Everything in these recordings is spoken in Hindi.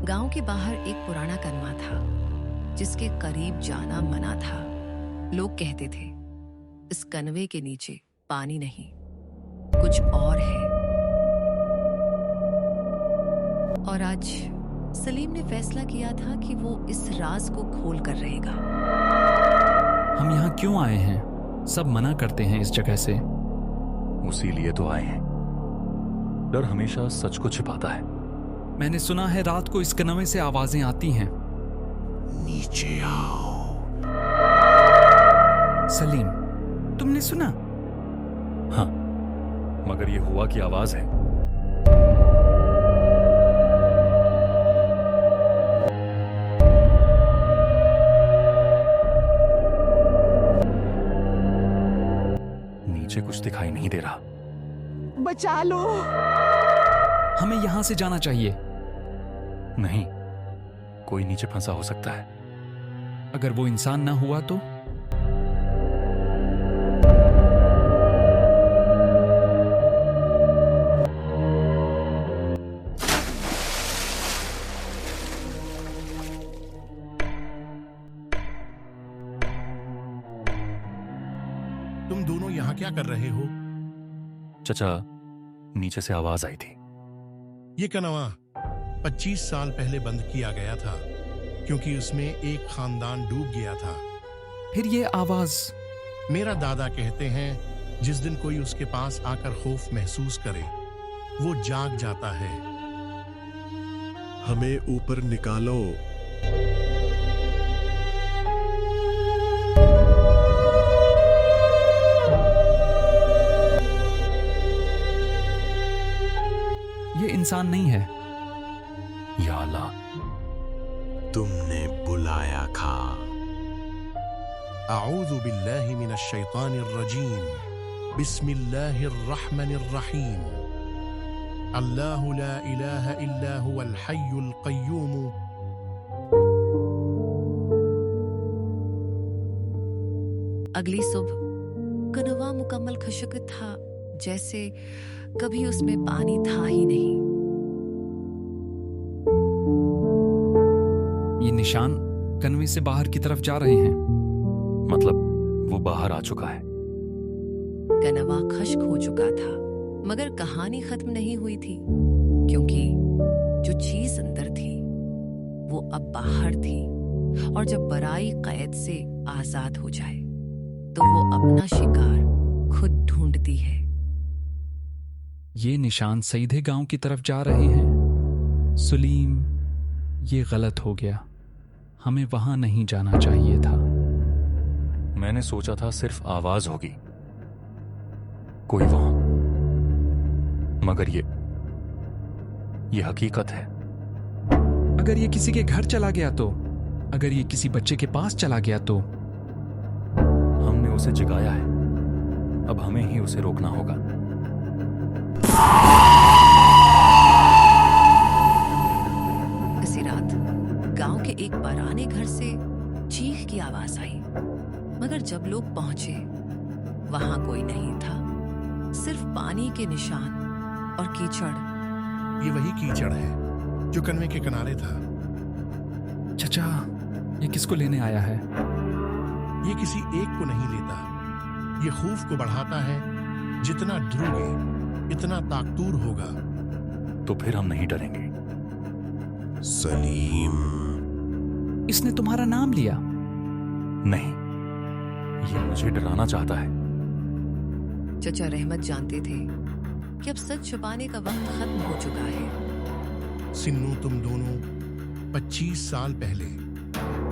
गांव के बाहर एक पुराना कनवा था जिसके करीब जाना मना था। लोग कहते थे इस कनवे के नीचे पानी नहीं, कुछ और है। और आज सलीम ने फैसला किया था कि वो इस राज को खोल कर रहेगा। हम यहाँ क्यों आए हैं? सब मना करते हैं इस जगह से। उसी लिए तो आए हैं। डर हमेशा सच को छिपाता है। मैंने सुना है रात को इस कनवे से आवाजें आती हैं। नीचे आओ। सलीम, तुमने सुना? हाँ, मगर ये हुआ की आवाज है। नीचे कुछ दिखाई नहीं दे रहा। बचा लो। हमें यहां से जाना चाहिए। नहीं, कोई नीचे फंसा हो सकता है। अगर वो इंसान ना हुआ तो? तुम दोनों यहाँ क्या कर रहे हो? चचा, नीचे से आवाज आई थी। ये कनवा 25 साल पहले बंद किया गया था क्योंकि उसमें एक खानदान डूब गया था। फिर ये आवाज? मेरा दादा कहते हैं जिस दिन कोई उसके पास आकर खौफ महसूस करे वो जाग जाता है। हमें ऊपर निकालो। ये इंसान नहीं है। या अल्लाह, तुमने बुलाया था। अऊज़ु बिल्लाहि मिनश शैतानिर रजीम। बिस्मिल्लाहिर रहमानिर रहीम। अल्लाहु ला इलाहा इल्ला हुवल हय्युल क़य्यूम। अगली सुबह कनवा मुकम्मल खुशक था, जैसे कभी उसमें पानी था ही नहीं। ये निशान कनवे से बाहर की तरफ जा रहे हैं। मतलब वो बाहर आ चुका है। कनवा खश्क हो चुका था, मगर कहानी खत्म नहीं हुई थी, क्योंकि जो चीज अंदर थी वो अब बाहर थी। और जब बराई कैद से आजाद हो जाए तो वो अपना शिकार खुद ढूंढती है। ये निशान सीधे गांव की तरफ जा रहे हैं। सलीम, ये गलत हो गया। हमें वहां नहीं जाना चाहिए था। मैंने सोचा था सिर्फ आवाज होगी, कोई वहां, मगर ये हकीकत है। अगर ये किसी के घर चला गया तो? अगर ये किसी बच्चे के पास चला गया तो? हमने उसे जगाया है, अब हमें ही उसे रोकना होगा। इसी रात गांव के एक पुराने घर से चीख की आवाज आई, मगर जब लोग पहुंचे वहां कोई नहीं था, सिर्फ पानी के निशान और कीचड़। ये वही कीचड़ है जो कनवे के किनारे था। चचा, ये किसको लेने आया है? ये किसी एक को नहीं लेता, ये खौफ को बढ़ाता है। जितना ध्रुगे इतना ताकतूर होगा। तो फिर हम नहीं डरेंगे। सलीम, इसने तुम्हारा नाम लिया? नहीं, ये मुझे डराना चाहता है। चचा रहमत जानते थे कि अब सच छुपाने का वक्त खत्म हो चुका है। सिन्नू, तुम दोनों 25 साल पहले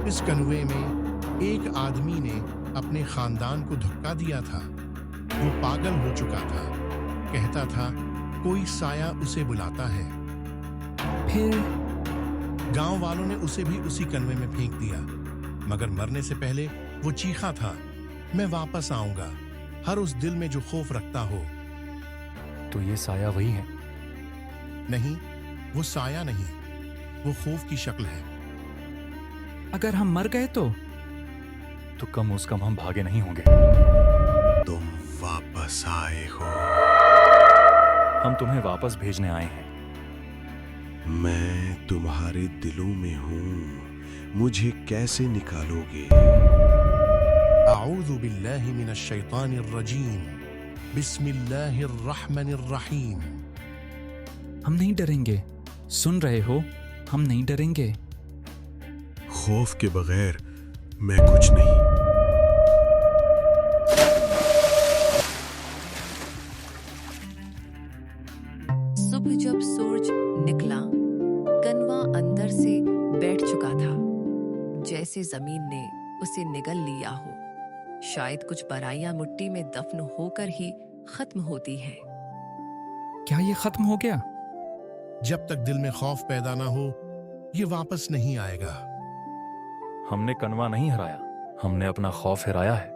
इस कनवे में एक आदमी ने अपने खानदान को धक्का दिया था। वो पागल हो चुका था, कहता था कोई साया उसे बुलाता है। फिर? गांव वालों ने उसे भी उसी कनवे में फेंक दिया, मगर मरने से पहले वो चीखा था, मैं वापस आऊंगा, हर उस दिल में जो खौफ रखता हो। तो ये साया वही है? नहीं, वो साया नहीं, वो खौफ की शक्ल है। अगर हम मर गए तो? तो कम से कम हम भागे नहीं होंगे। तुम वापस आए हो। हम तुम्हें वापस भेजने आए हैं। मैं तुम्हारे दिलों में हूं, मुझे कैसे निकालोगे? अऊज़ु बिल्लाहि मिनश शैतानिर रजीम। बिस्मिल्लाहिर रहमानिर रहीम। हम नहीं डरेंगे, सुन रहे हो, हम नहीं डरेंगे। खौफ के बगैर मैं कुछ नहीं। सुबह जब सूरज निकला, कनवा अंदर से बैठ चुका था, जैसे जमीन ने उसे निगल लिया हो। शायद कुछ बुराइयां मिट्टी में दफन होकर ही खत्म होती हैं। क्या ये खत्म हो गया? जब तक दिल में खौफ पैदा ना हो, ये वापस नहीं आएगा। हमने कनवा नहीं हराया, हमने अपना खौफ हराया है।